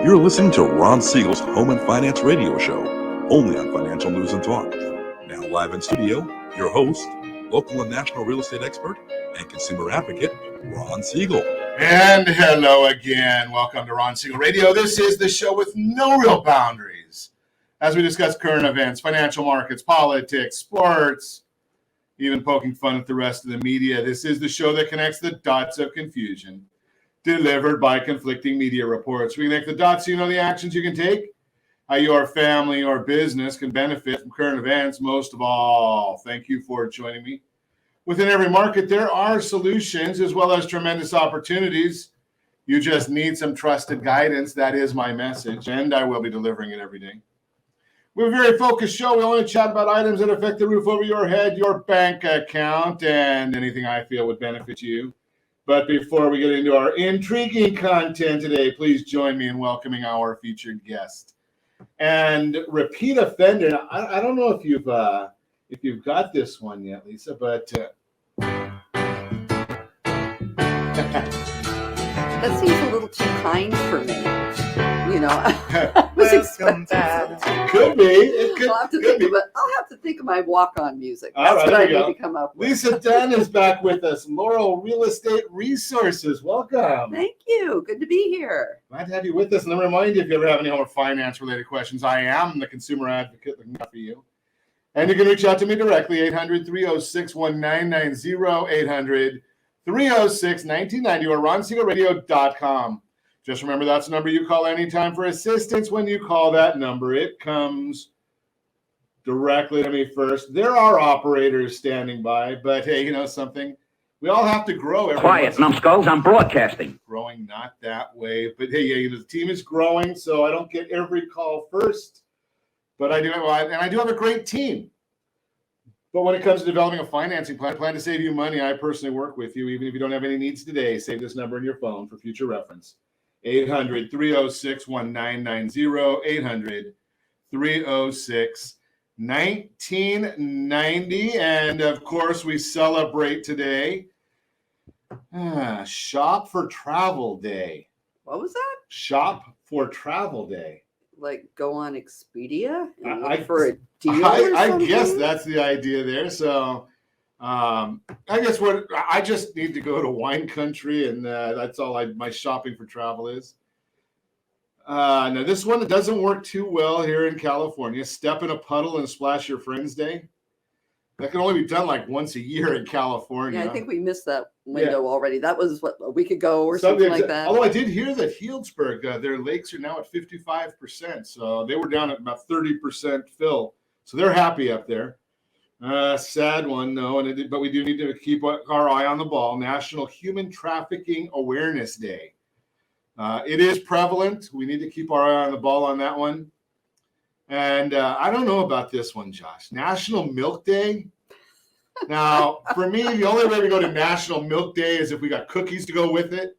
You're listening to Ron Siegel's Home and Finance Radio Show, only on Financial News and Talk. Now live in studio, your host, local and national real estate expert and consumer advocate, Ron Siegel. And hello again. Welcome to Ron Siegel Radio. This is the show with no real boundaries as we discuss current events, financial markets, politics, sports, even poking fun at the rest of the media. This is the show that connects the dots of confusion delivered by conflicting media reports. We connect the dots so you know the actions you can take, how your family or business can benefit from current events. Most of all, thank you for joining me. Within every market, there are solutions as well as tremendous opportunities. You just need some trusted guidance. That is my message, and I will be delivering it every day. We have a very focused show. We only chat about items that affect the roof over your head, your bank account, and anything I feel would benefit you. But before we get into our intriguing content today, please join me in welcoming our featured guest and repeat offender. I don't know if you've got this one yet, Lisa, but that seems a little too kind for me. You know, Could be. It could, I'll have to think of my walk-on music. All That's right, what I there you need to come up with. Lisa Dunn is back with us. Laurel Real Estate Resources. Welcome. Thank you. Good to be here. Glad to have you with us. And let me remind you, if you ever have any home or finance-related questions, I am the consumer advocate looking out for you. And you can reach out to me directly, 800-306-1990, 800-306-1990, or ronsiegelradio.com. Just remember, that's the number you call anytime for assistance. When you call that number, it comes directly to me first. There are operators standing by, but hey, you know something? We all have to grow. Quiet, numbskulls, I'm broadcasting. Growing not that way, but hey, yeah, the team is growing, so I don't get every call first. But I do, and I do have a great team. But when it comes to developing a financing plan to save you money, I personally work with you, even if you don't have any needs today. Save this number in your phone for future reference. 800-306-1990, 800-306-1990. And of course, we celebrate today Shop for Travel Day. What was that? Shop for Travel Day. Like go on Expedia and look for a deal I guess that's the idea there. So I guess I just need to go to wine country, and that's all my shopping for travel is. Now, this one doesn't work too well here in California. Step in a puddle and splash your friends day. That can only be done like once a year in California. Yeah, I think we missed that window already. That was, a week ago or something like that. Although I did hear that Healdsburg, their lakes are now at 55%. So they were down at about 30% fill. So they're happy up there. Sad one, no. But we do need to keep our eye on the ball. National Human Trafficking Awareness Day. It is prevalent. We need to keep our eye on the ball on that one. And I don't know about this one, Josh. National Milk Day. Now, for me, the only way we go to National Milk Day is if we got cookies to go with it,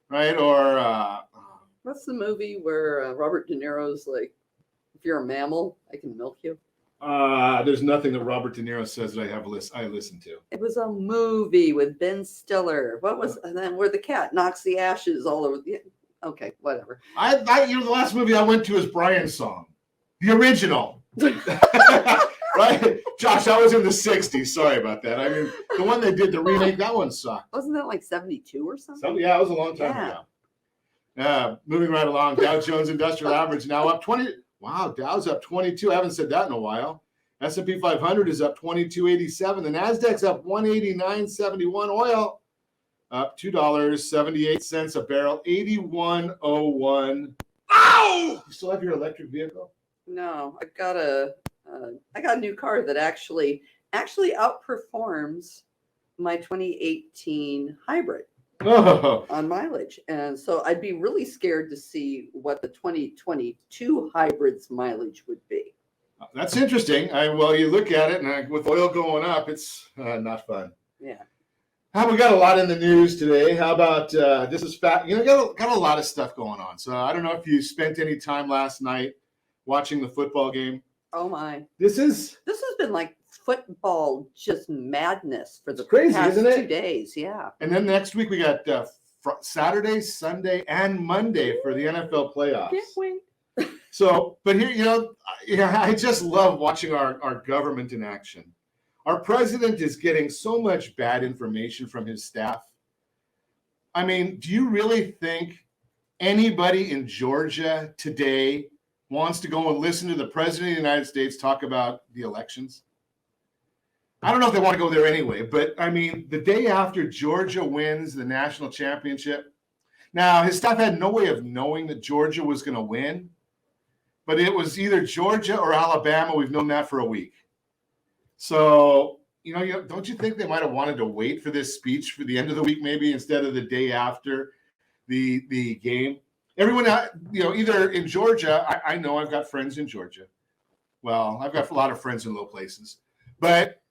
right? Or what's the movie where Robert De Niro's like, if you're a mammal, I can milk you? There's nothing that Robert De Niro says that I listen to. It was a movie with Ben Stiller. What was and then where the cat knocks the ashes all over? Okay, whatever. The last movie I went to is Brian's Song. The original. Right? Josh, I was in the 60s. Sorry about that. I mean, the one they did, the remake, that one sucked. Wasn't that like 72 or something? Yeah, it was a long time ago. Moving right along, Dow Jones Industrial Average now up 20. Wow, Dow's up 22. I haven't said that in a while. S&P 500 is up 22.87. The Nasdaq's up 189.71. Oil up $2.78 a barrel, 81.01. Ow! You still have your electric vehicle? No, I got a new car that actually outperforms my 2018 hybrid on mileage. And so I'd be really scared to see what the 2022 hybrid's mileage would be. That's interesting. You look at it, and with oil going up, it's not fun. Yeah. We got a lot in the news today. How about this is fat? Got a lot of stuff going on. So I don't know if you spent any time last night watching the football game. Oh my! This has been like football, just madness for the crazy, past isn't it? 2 days. Yeah. And then next week we got Saturday, Sunday, and Monday for the NFL playoffs. Can't wait. So, but here, I just love watching our government in action. Our president is getting so much bad information from his staff. I mean, do you really think anybody in Georgia today wants to go and listen to the president of the United States talk about the elections? I don't know if they want to go there anyway, but I mean, the day after Georgia wins the national championship, now his staff had no way of knowing that Georgia was going to win, but it was either Georgia or Alabama. We've known that for a week. So, don't you think they might have wanted to wait for this speech for the end of the week, maybe instead of the day after the game? Everyone, either in Georgia, I know I've got friends in Georgia. Well, I've got a lot of friends in low places, but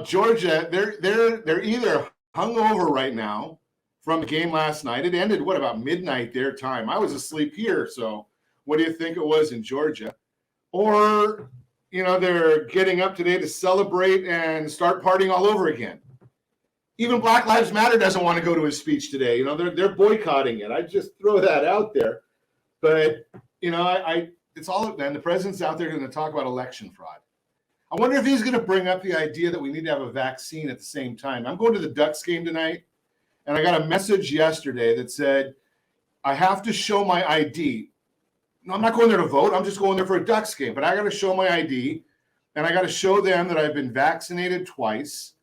Georgia, they're either hungover right now from the game last night. It ended about midnight their time. I was asleep here, so what do you think it was in Georgia? Or they're getting up today to celebrate and start partying all over again. Even Black Lives Matter doesn't want to go to his speech today. They're boycotting it. I just throw that out there. But it's all, and the president's out there going to talk about election fraud. I wonder if he's going to bring up the idea that we need to have a vaccine at the same time. I'm going to the Ducks game tonight, and I got a message yesterday that said, I have to show my ID. No, I'm not going there to vote. I'm just going there for a Ducks game, but I got to show my ID, and I got to show them that I've been vaccinated twice,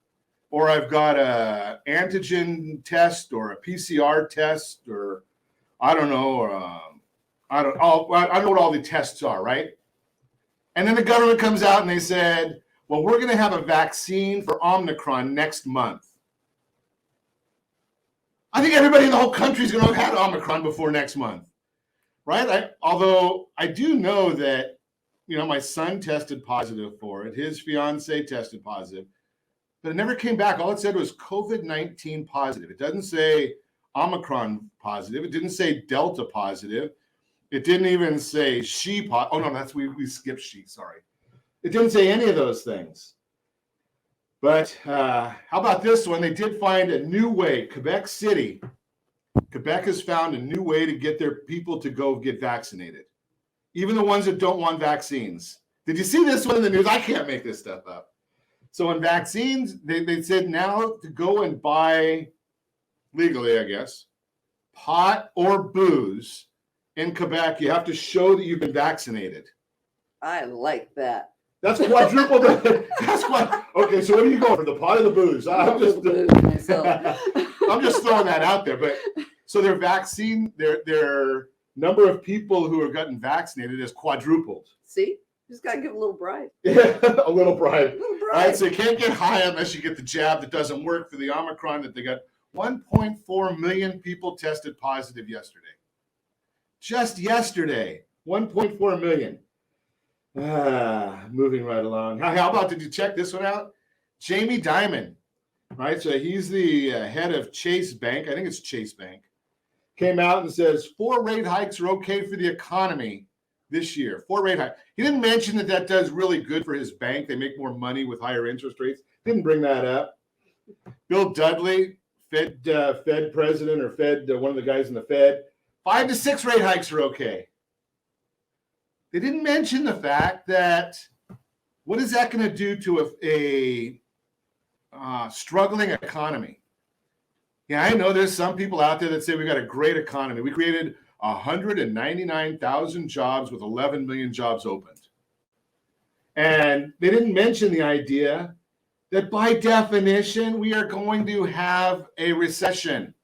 or I've got a antigen test or a PCR test, or I don't know, or I don't know what all the tests are, right? And then the government comes out and they said, well, we're going to have a vaccine for Omicron next month. I think everybody in the whole country is going to have had Omicron before next month, right? Although I do know that, my son tested positive for it. His fiance tested positive, but it never came back. All it said was COVID-19 positive. It doesn't say Omicron positive. It didn't say Delta positive. It didn't even say she. Oh no, we skipped she. Sorry, it didn't say any of those things. But how about this one? They did find a new way. Quebec has found a new way to get their people to go get vaccinated, even the ones that don't want vaccines. Did you see this one in the news? I can't make this stuff up. So in vaccines, they said now to go and buy legally, I guess, pot or booze. In Quebec, you have to show that you've been vaccinated. I like that. That's quadruple. Okay, so what are you going for, the pot or the booze? I'm just throwing that out there. But so their vaccine, their number of people who have gotten vaccinated has quadrupled. See, just got to give a little bribe. Yeah, a little bribe. All right, so you can't get high unless you get the jab that doesn't work for the Omicron that they got. 1.4 million people tested positive yesterday. Just yesterday, 1.4 million. Moving right along. How about, did you check this one out? Jamie Dimon, right? So he's the head of Chase Bank. I think it's Chase Bank. Came out and says 4 rate hikes are okay for the economy this year. 4 rate hikes. He didn't mention that does really good for his bank. They make more money with higher interest rates. Didn't bring that up. Bill Dudley, Fed president, or one of the guys in the Fed, 5 to 6 rate hikes are okay. They didn't mention the fact that what is that going to do to a struggling economy? Yeah, I know there's some people out there that say we got a great economy. We created 199,000 jobs with 11 million jobs opened. And they didn't mention the idea that by definition, we are going to have a recession.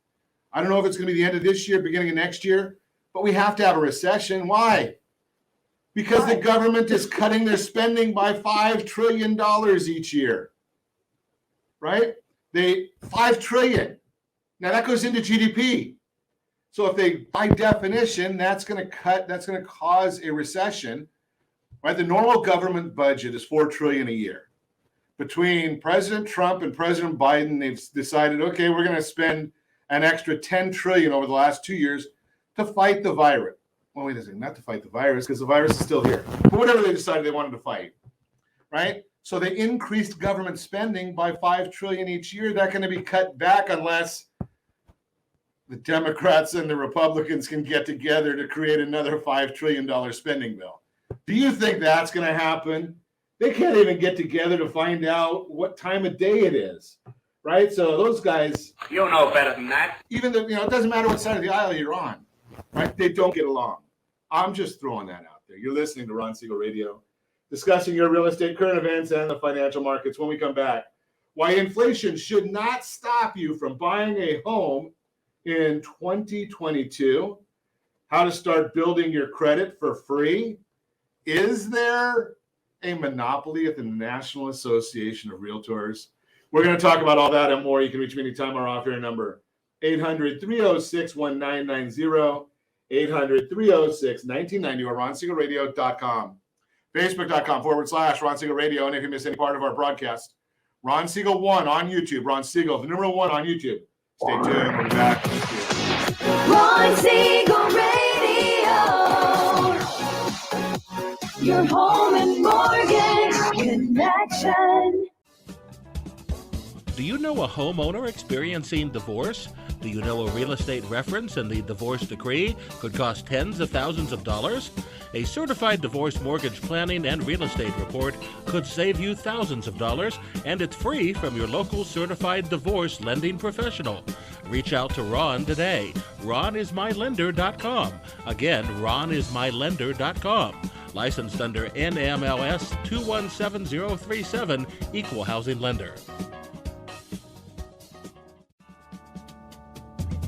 I don't know if it's going to be the end of this year, beginning of next year, but we have to have a recession. Why? Because the government is cutting their spending by $5 trillion each year, right? $5 trillion. Now that goes into GDP. So if they, by definition, that's going to cause a recession, right? The normal government budget is $4 trillion a year. Between President Trump and President Biden, they've decided, okay, we're going to spend an extra $10 trillion over the last 2 years to fight the virus. Well, wait a second, not to fight the virus, because the virus is still here. But whatever they decided they wanted to fight, right? So they increased government spending by $5 trillion each year. That's going to be cut back unless the Democrats and the Republicans can get together to create another $5 trillion spending bill. Do you think that's going to happen? They can't even get together to find out what time of day it is, right? So those guys, You know better than that. even though, it doesn't matter what side of the aisle you're on, right? They don't get along. I'm just throwing that out there. You're listening to Ron Siegel Radio, discussing your real estate, current events, and the financial markets. When we come back, why inflation should not stop you from buying a home in 2022, how to start building your credit for free. Is there a monopoly at the National Association of Realtors? We're going to talk about all that and more. You can reach me anytime. Our off-air number, 800-306-1990, 800-306-1990, or RonSiegelRadio.com. Facebook.com/Ron Siegel Radio. And if you miss any part of our broadcast, Ron Siegel 1 on YouTube. Ron Siegel, the numeral 1 on YouTube. Stay tuned. We'll be back. Ron Siegel Radio. Your home and mortgage connection. Do you know a homeowner experiencing divorce? Do you know a real estate reference and the divorce decree could cost tens of thousands of dollars? A certified divorce mortgage planning and real estate report could save you thousands of dollars, and it's free from your local certified divorce lending professional. Reach out to Ron today. RonIsMyLender.com. Again, RonIsMyLender.com. Licensed under NMLS 217037, Equal Housing Lender.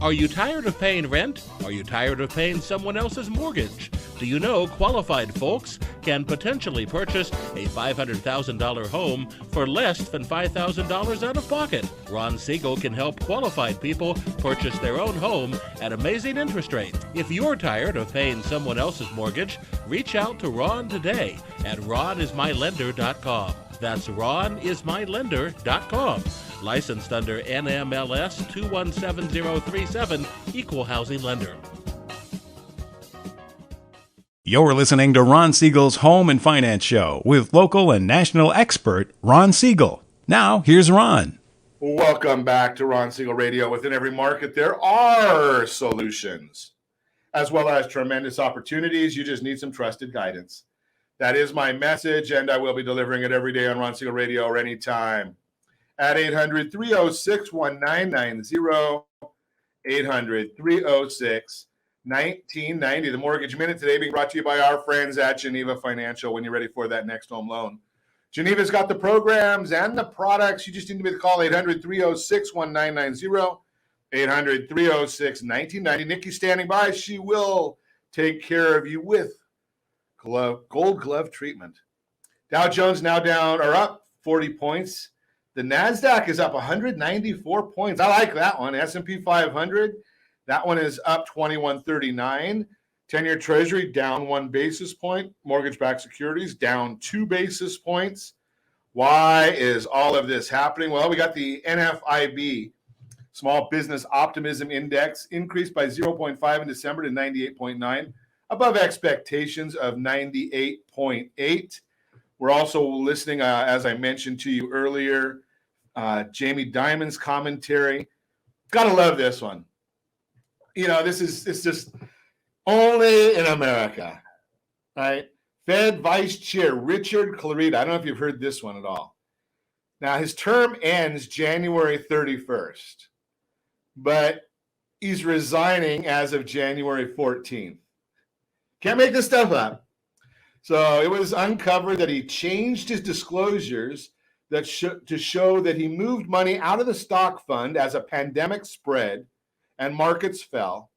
Are you tired of paying rent? Are you tired of paying someone else's mortgage? Do you know qualified folks can potentially purchase a $500,000 home for less than $5,000 out of pocket? Ron Siegel can help qualified people purchase their own home at amazing interest rates. If you're tired of paying someone else's mortgage, reach out to Ron today at RonIsMyLender.com. That's RonIsMyLender.com. Licensed under NMLS 217037, Equal Housing Lender. You're listening to Ron Siegel's Home and Finance Show with local and national expert Ron Siegel. Now, here's Ron. Welcome back to Ron Siegel Radio. Within every market, there are solutions, as well as tremendous opportunities. You just need some trusted guidance. That is my message, and I will be delivering it every day on Ron Siegel Radio or anytime. At 800-306-1990, 800-306-1990. The Mortgage Minute today being brought to you by our friends at Geneva Financial when you're ready for that next home loan. Geneva's got the programs and the products. You just need to call 800-306-1990, 800-306-1990. Nikki's standing by. She will take care of you with gold glove treatment. Dow Jones now down or up 40 points. The NASDAQ is up 194 points. I like that one. S&P 500, that one is up 2139. 10-year Treasury down 1 basis point. Mortgage-backed securities down 2 basis points. Why is all of this happening? Well, we got the NFIB, Small Business Optimism Index, increased by 0.5 in December to 98.9, above expectations of 98.8. We're also listening, as I mentioned to you earlier, Jamie Dimon's commentary. Gotta love this one. It's just only in America, right? Fed Vice Chair Richard Clarida. I don't know if you've heard this one at all. Now, his term ends January 31st, but he's resigning as of January 14th. Can't make this stuff up. So it was uncovered that he changed his disclosures to show that he moved money out of the stock fund as a pandemic spread and markets fell,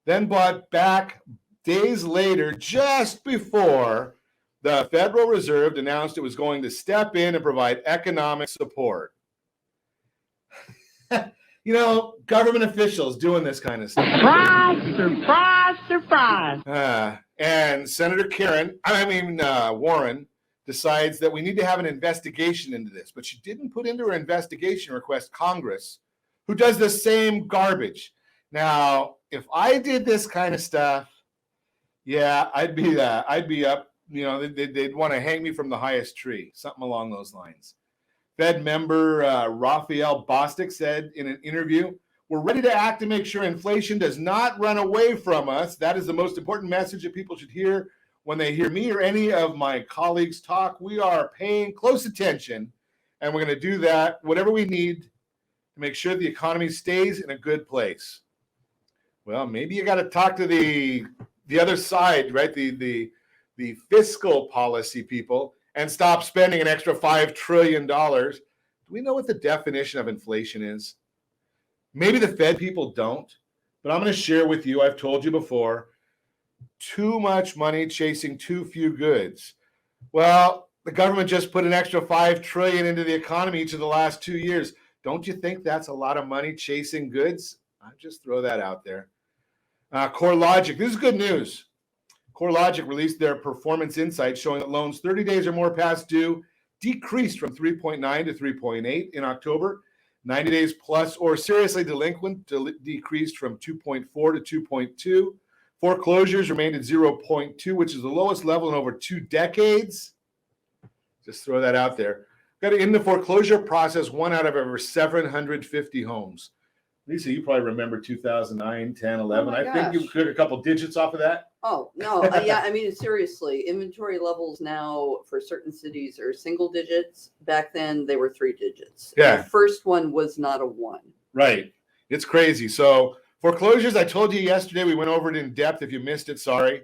then bought back days later, just before the Federal Reserve announced it was going to step in and provide economic support. Government officials doing this kind of stuff. Surprise, surprise, surprise. And Senator Warren decides that we need to have an investigation into this, but she didn't put into her investigation request Congress, who does the same garbage. Now, if I did this kind of stuff, yeah, I'd be up. They'd want to hang me from the highest tree, something along those lines. Fed member Raphael Bostic said in an interview, We're ready to act to make sure inflation does not run away from us. That is the most important message that people should hear when they hear me or any of my colleagues talk. We are paying close attention, and we're going to do that, whatever we need to make sure the economy stays in a good place. Well, maybe you got to talk to the other side, right? The fiscal policy people, and stop spending an extra $5 trillion. Do we know what the definition of inflation is? Maybe the Fed people don't, but I'm going to share with you, I've told you before, too much money chasing too few goods. Well, the government just put an extra $5 trillion into the economy each of the last 2 years. Don't you think that's a lot of money chasing goods? I'll just throw that out there. CoreLogic, this is good news. CoreLogic released their performance insights showing that loans 30 days or more past due decreased from 3.9 to 3.8 in October. 90 days plus or seriously delinquent decreased from 2.4 to 2.2. Foreclosures remained at 0.2, which is the lowest level in over 2 decades. Just throw that out there. Got in the foreclosure process, 1 out of over 750 homes. Lisa, you probably remember 2009, 10, 11. I think you took a couple digits off of that. Oh, no. Yeah, I mean, seriously, inventory levels now for certain cities are single digits. Back then, they were 3 digits. Yeah. The first one was not a 1. Right. It's crazy. So foreclosures, I told you yesterday, we went over it in depth. If you missed it, sorry.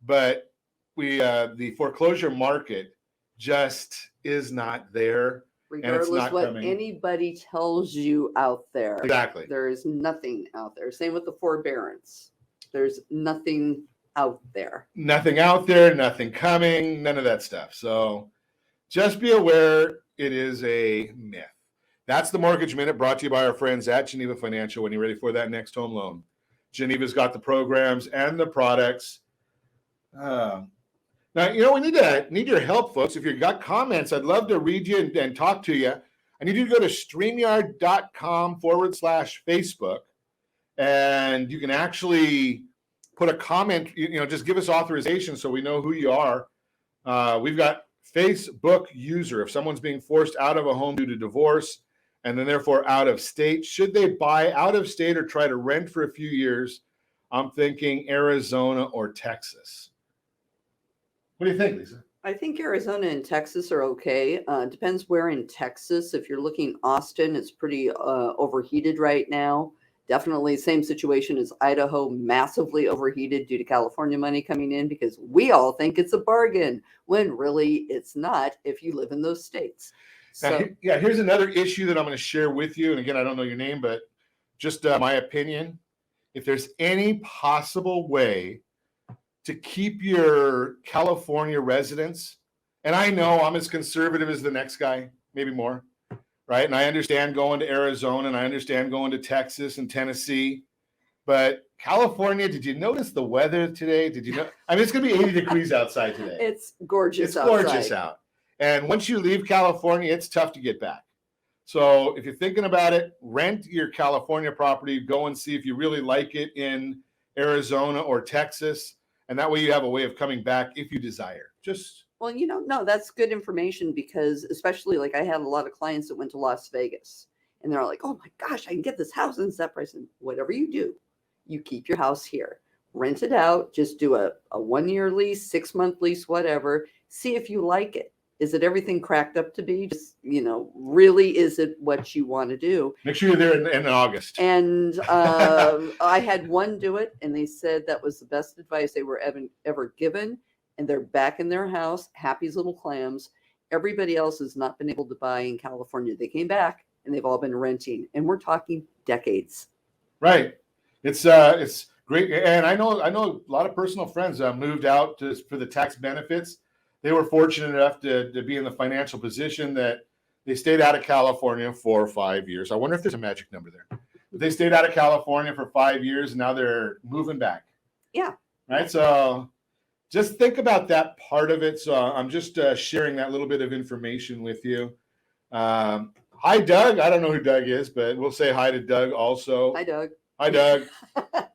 But the foreclosure market just is not there. Regardless what anybody tells you out there. Exactly. There is nothing out there. Same with the forbearance. There's nothing out there. Nothing out there, nothing coming, none of that stuff. So just be aware it is a myth. That's the Mortgage Minute, brought to you by our friends at Geneva Financial when you're ready for that next home loan. Geneva's got the programs and the products. Now, we need your help, folks. If you've got comments, I'd love to read you and talk to you. I need you to go to StreamYard.com/Facebook, and you can actually put a comment, just give us authorization so we know who you are. We've got Facebook user. If someone's being forced out of a home due to divorce and then therefore out of state, should they buy out of state or try to rent for a few years? I'm thinking Arizona or Texas. What do you think, Lisa? I think Arizona and Texas are okay. Depends where in Texas. If you're looking Austin, it's pretty overheated right now. Definitely same situation as Idaho, massively overheated due to California money coming in because we all think it's a bargain when really it's not if you live in those states. So, now, here's another issue that I'm going to share with you. And again, I don't know your name, but just my opinion. If there's any possible way to keep your California residents, and I know I'm as conservative as the next guy, maybe more, right? And I understand going to Arizona and I understand going to Texas and Tennessee, but California, did you notice the weather today? Did you know? I mean, it's going to be 80 degrees outside today. It's gorgeous outside. It's gorgeous out. And once you leave California, it's tough to get back. So if you're thinking about it, rent your California property, go and see if you really like it in Arizona or Texas. And that way you have a way of coming back if you desire. Well, no, that's good information because especially like I had a lot of clients that went to Las Vegas and they're like, oh my gosh, I can get this house and that price. And whatever you do, you keep your house here, rent it out, just do a 1-year lease, 6-month lease, whatever. See if you like it. Is it everything cracked up to be? Just, really, is it what you want to do? Make sure you're there in August. And I had one do it, and they said that was the best advice they were ever given. And they're back in their house, happy as little clams. Everybody else has not been able to buy in California. They came back, and they've all been renting. And we're talking decades. Right. It's great. And I know a lot of personal friends moved out for the tax benefits. They were fortunate enough to be in the financial position that they stayed out of California for 5 years. I wonder if there's a magic number there. But they stayed out of California for 5 years, and now they're moving back. Yeah. Right. So just think about that part of it. So I'm just sharing that little bit of information with you. Hi, Doug. I don't know who Doug is, but we'll say hi to Doug also. Hi, Doug. Hi, Doug.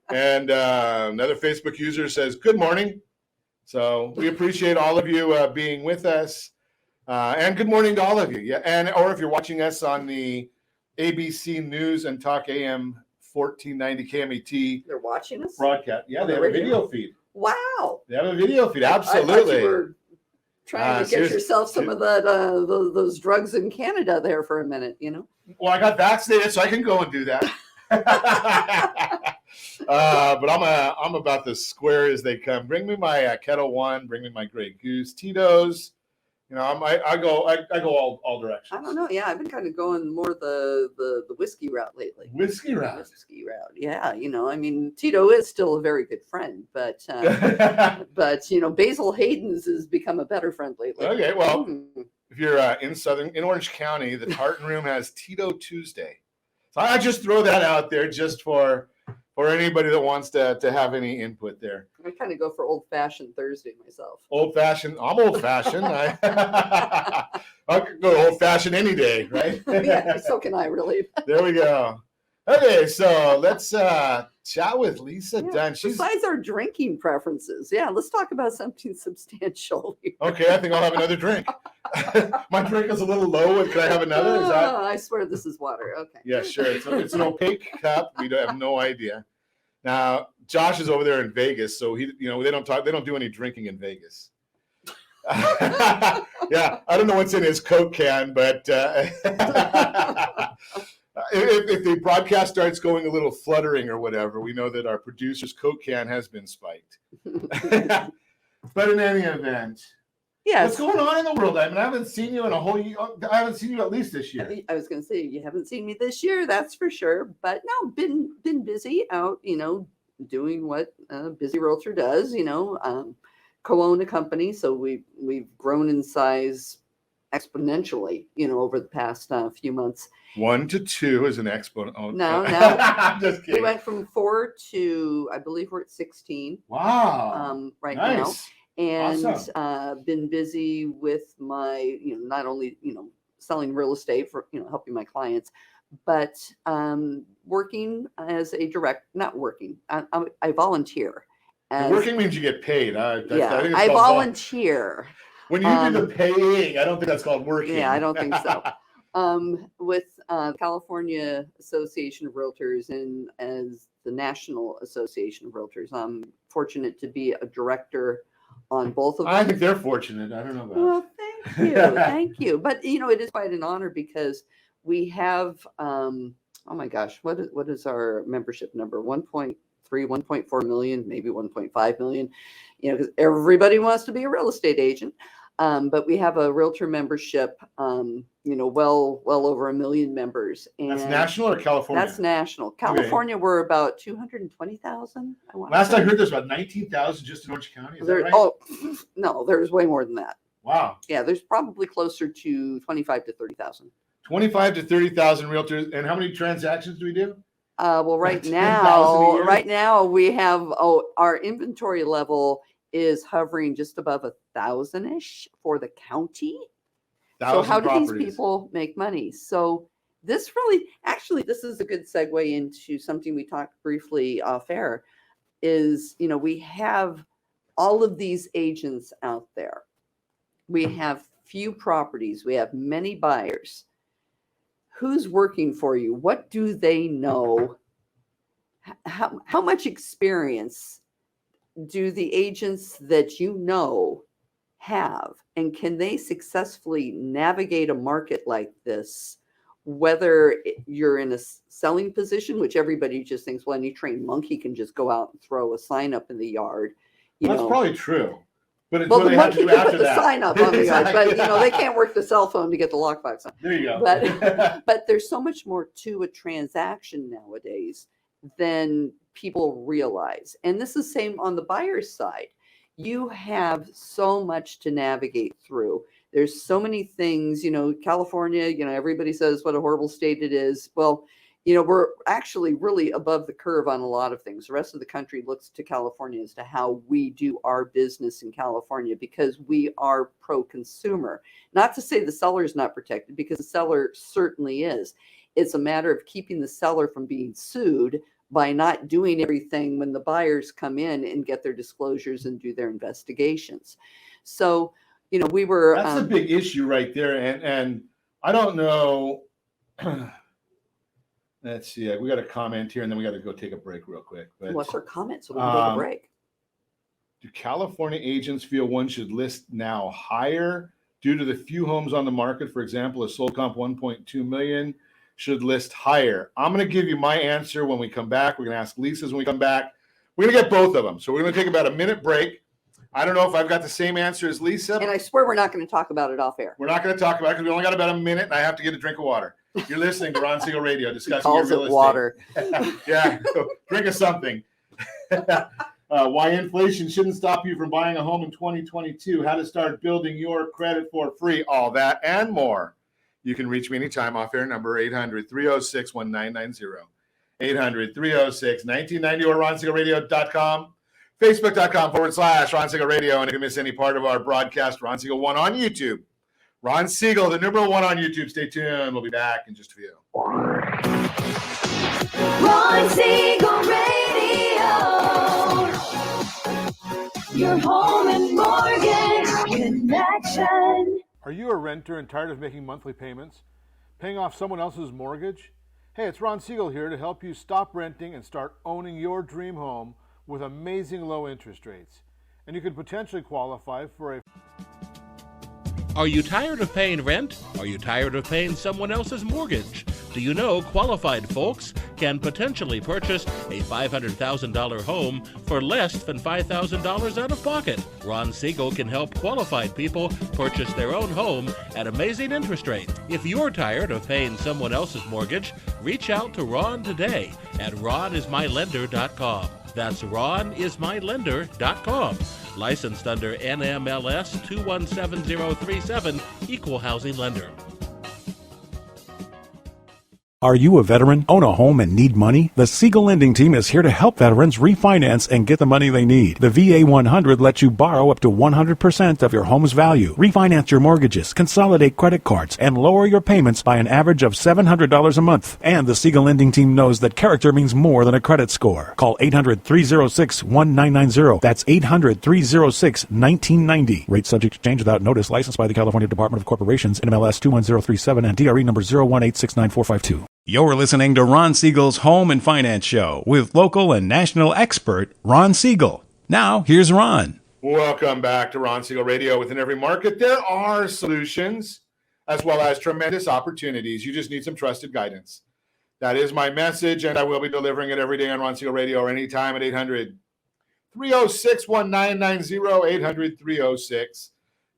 And another Facebook user says, good morning. So we appreciate all of you being with us, and good morning to all of you. Yeah, or if you're watching us on the ABC News and Talk AM 1490 KMET They're watching us? broadcast. Yeah, On they the have a radio? video feed. Wow. They have a video feed. I thought Absolutely. you were trying to get seriously. yourself some of that those drugs in Canada there for a minute, you know? Well, I got vaccinated, so I can go and do that. But I'm about as square as they come. Bring me my Kettle One. Bring me my Grey Goose, Tito's. You know, I go all directions. I don't know. Yeah, I've been kind of going more the whiskey route lately. Whiskey route. Whiskey route. Yeah, you know, I mean, Tito is still a very good friend, but you know, Basil Hayden's has become a better friend lately. Okay, well, if you're in Orange County, the Tartan Room has Tito Tuesday. So I just throw that out there just for anybody that wants to have any input there. I kind of go for old fashioned Thursday myself. Old fashioned. I'm old fashioned. I could go old fashioned any day, right? Yeah, so can I really. There we go. Okay, so let's chat with Lisa Dunn. Besides our drinking preferences, let's talk about something substantial here. Okay, I think I'll have another drink. My drink is a little low. Can I have another? Is that... I swear this is water. Okay. Yeah, sure. It's an opaque cup. We have no idea. Now, Josh is over there in Vegas, so they don't do any drinking in Vegas. Yeah, I don't know what's in his Coke can, but if the broadcast starts going a little fluttering or whatever, we know that our producer's Coke can has been spiked. But in any event, what's going on in the world? I mean, I haven't seen you in a whole year. I haven't seen you at least this year. I was going to say, you haven't seen me this year, that's for sure. But no, been busy out, you know, doing what a busy realtor does, you know, co-own a company. So we've grown in size exponentially, you know, over the past few months. 1 to 2 is an exponent. Oh, no. I'm just kidding. We went from 4 to, I believe we're at 16. Wow. Right nice. now. And Awesome. Been busy with my, you know, not only, you know, selling real estate for, you know, helping my clients, but working as a not working. I volunteer. Working means you get paid. I volunteer. When you do the paying, I don't think that's called working. Yeah, I don't think so. With California Association of Realtors and as the National Association of Realtors, I'm fortunate to be a director on both of them. I think they're fortunate. I don't know about. Well, thank you, thank you. But you know, it is quite an honor because we have. Oh my gosh, what is our membership number? 1.3, 1.4 million, maybe 1.5 million. You know, because everybody wants to be a real estate agent. But we have a realtor membership, you know, well over 1 million members. And that's national or California? That's national. California, we're about 220,000. Last I heard, there's about 19,000 just in Orange County. Is that right? Oh, no, there's way more than that. Wow. Yeah, there's probably closer to 25 to 30,000. 25 to 30,000 realtors. And how many transactions do we do? Well, right now we have our inventory level is hovering just above 1,000-ish for the county. So how do these people make money? So this is a good segue into something we talked briefly off air is, you know, we have all of these agents out there. We have few properties. We have many buyers. Who's working for you? What do they know? How much experience do the agents that you know have? And can they successfully navigate a market like this, whether you're in a selling position, which everybody just thinks, well, any trained monkey can just go out and throw a sign up in the yard. That's probably true. But it's well, what the they have to monkey do can after put the that. sign up on the yard, but you know, they can't work the cell phone to get the lockbox on. There you go. But there's so much more to a transaction nowadays than people realize. And this is the same on the buyer's side. You have so much to navigate through. There's so many things, you know, California, you know, everybody says what a horrible state it is. Well, you know, we're actually really above the curve on a lot of things. The rest of the country looks to California as to how we do our business in California because we are pro-consumer. Not to say the seller is not protected, because the seller certainly is. It's a matter of keeping the seller from being sued by not doing everything when the buyers come in and get their disclosures and do their investigations. So, you know, we were... That's a big issue right there. And I don't know... Let's see. We got a comment here, and then we got to go take a break real quick. But What's our comment so we can take a break? Do California agents feel one should list now higher due to the few homes on the market? For example, a sold comp 1.2 million should list higher. I'm going to give you my answer when we come back. We're going to ask Lisa's when we come back. We're going to get both of them. So we're going to take about a minute break. I don't know if I've got the same answer as Lisa. And I swear we're not going to talk about it off air. We're not going to talk about it because we only got about a minute and I have to get a drink of water. You're listening to Ron Siegel Radio discussing your real estate. Water. Yeah, drink of something. Why inflation shouldn't stop you from buying a home in 2022. How to start building your credit for free. All that and more. You can reach me anytime off air number 800-306-1990. 800-306-1990 or RonSiegelRadio.com. Facebook.com/Ron Siegel Radio. And if you miss any part of our broadcast, Ron Siegel 1 on YouTube. Ron Siegel, the number 1 on YouTube. Stay tuned. We'll be back in just a few. Ron Siegel Radio. Your home and mortgage connection. Are you a renter and tired of making monthly payments? Paying off someone else's mortgage? Hey, it's Ron Siegel here to help you stop renting and start owning your dream home with amazing low interest rates. And you could potentially qualify for a... Are you tired of paying rent? Are you tired of paying someone else's mortgage? Do you know qualified folks can potentially purchase a $500,000 home for less than $5,000 out of pocket? Ron Siegel can help qualified people purchase their own home at amazing interest rates. If you're tired of paying someone else's mortgage, reach out to Ron today at ronismylender.com. That's ronismylender.com. Licensed under NMLS 217037, Equal Housing Lender. Are you a veteran, own a home, and need money? The Siegel Lending Team is here to help veterans refinance and get the money they need. The VA 100 lets you borrow up to 100% of your home's value, refinance your mortgages, consolidate credit cards, and lower your payments by an average of $700 a month. And the Siegel Lending Team knows that character means more than a credit score. Call 800-306-1990. That's 800-306-1990. Rate subject to change without notice. Licensed by the California Department of Corporations, NMLS 21037, and DRE number 018694452. You're listening to Ron Siegel's Home and Finance Show with local and national expert Ron Siegel. Now, here's Ron. Welcome back to Ron Siegel Radio. Within every market, there are solutions as well as tremendous opportunities. You just need some trusted guidance. That is my message, and I will be delivering it every day on Ron Siegel Radio or anytime at 800-306-1990,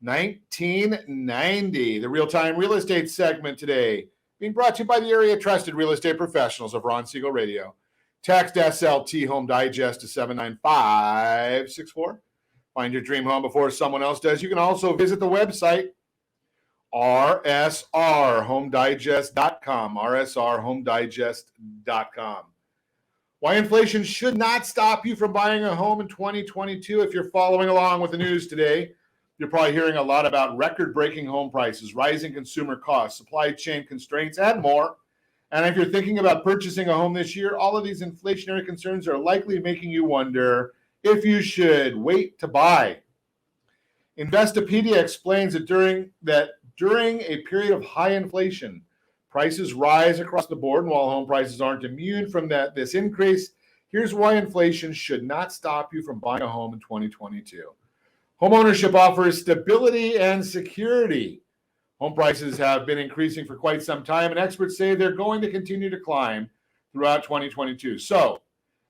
800-306-1990. The real-time real estate segment today being brought to you by the area trusted real estate professionals of Ron Siegel Radio. Text SLT Home Digest to 79564. Find your dream home before someone else does. You can also visit the website, rsrhomedigest.com, rsrhomedigest.com. Why inflation should not stop you from buying a home in 2022. If you're following along with the news today, you're probably hearing a lot about record-breaking home prices, rising consumer costs, supply chain constraints, and more. And if you're thinking about purchasing a home this year, all of these inflationary concerns are likely making you wonder if you should wait to buy. Investopedia explains that during a period of high inflation, prices rise across the board, and while home prices aren't immune from this increase, here's why inflation should not stop you from buying a home in 2022. Homeownership offers stability and security. Home prices have been increasing for quite some time, and experts say they're going to continue to climb throughout 2022. So,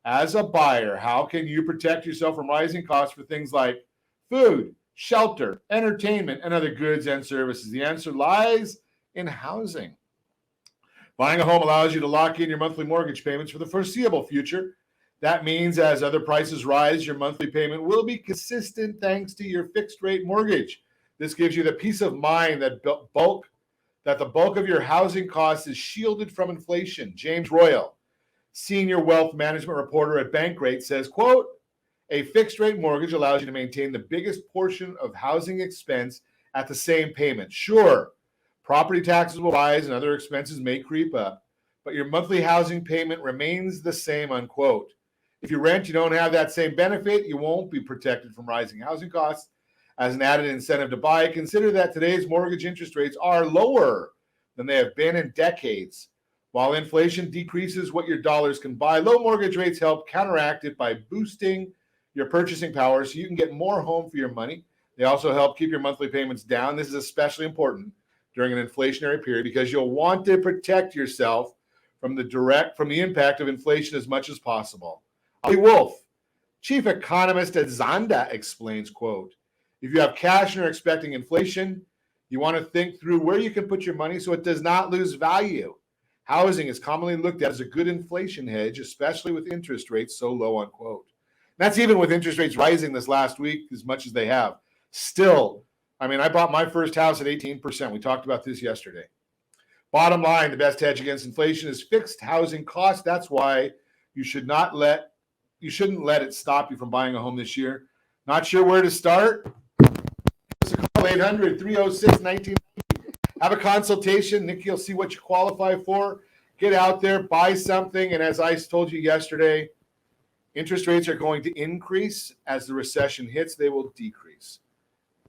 as a buyer, how can you protect yourself from rising costs for things like food, shelter, entertainment, and other goods and services? The answer lies in housing. Buying a home allows you to lock in your monthly mortgage payments for the foreseeable future. That means as other prices rise, your monthly payment will be consistent thanks to your fixed rate mortgage. This gives you the peace of mind that the bulk of your housing costs is shielded from inflation. James Royal, senior wealth management reporter at Bankrate, says, quote, a fixed rate mortgage allows you to maintain the biggest portion of housing expense at the same payment. Sure, property taxes will rise and other expenses may creep up, but your monthly housing payment remains the same, unquote. If you rent, you don't have that same benefit. You won't be protected from rising housing costs. As an added incentive to buy, consider that today's mortgage interest rates are lower than they have been in decades. While inflation decreases what your dollars can buy, low mortgage rates help counteract it by boosting your purchasing power so you can get more home for your money. They also help keep your monthly payments down. This is especially important during an inflationary period because you'll want to protect yourself from the impact of inflation as much as possible. Ali Wolf, chief economist at Zonda, explains, quote, if you have cash and are expecting inflation, you want to think through where you can put your money so it does not lose value. Housing is commonly looked at as a good inflation hedge, especially with interest rates so low, unquote. That's even with interest rates rising this last week as much as they have. Still, I mean, I bought my first house at 18%. We talked about this yesterday. Bottom line, the best hedge against inflation is fixed housing costs. That's why you shouldn't let it stop you from buying a home this year. Not sure where to start? Call 800-306-1990. Have a consultation. Nikki will see what you qualify for. Get out there, buy something. And as I told you yesterday, interest rates are going to increase. As the recession hits, they will decrease.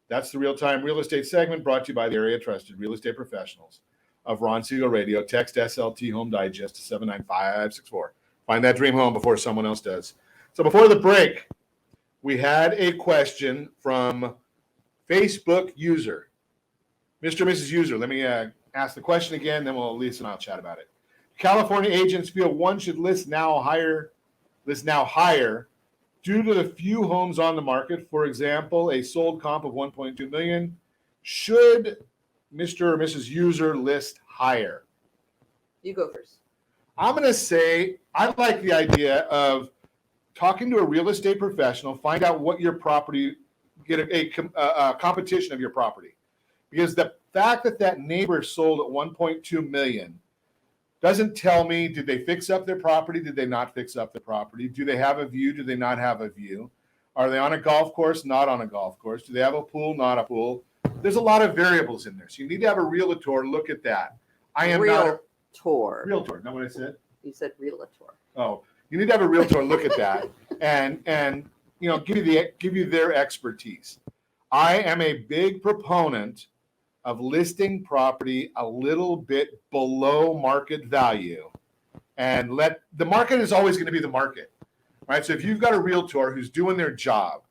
That's the real-time real estate segment brought to you by the area trusted real estate professionals of Ron Siegel Radio. Text SLT Home Digest to 79564. Find that dream home before someone else does. So before the break, we had a question from Facebook user. Mr. and Mrs. User, let me ask the question again, then Lisa and I'll chat about it. California agents feel one should list now higher due to the few homes on the market. For example, a sold comp of 1.2 million. Should Mr. or Mrs. User list higher? You go first. I'm going to say I like the idea of talking to a real estate professional, find out what your property, get a competition of your property. Because the fact that neighbor sold at 1.2 million doesn't tell me, did they fix up their property? Did they not fix up the property? Do they have a view? Do they not have a view? Are they on a golf course? Not on a golf course. Do they have a pool? Not a pool. There's a lot of variables in there. So you need to have a realtor look at that. I am not a realtor. Not what I said? You said realtor. Oh, you need to have a realtor look at that and give you their expertise. I am a big proponent of listing property a little bit below market value, and the market is always going to be the market, right? So if you've got a realtor who's doing their job,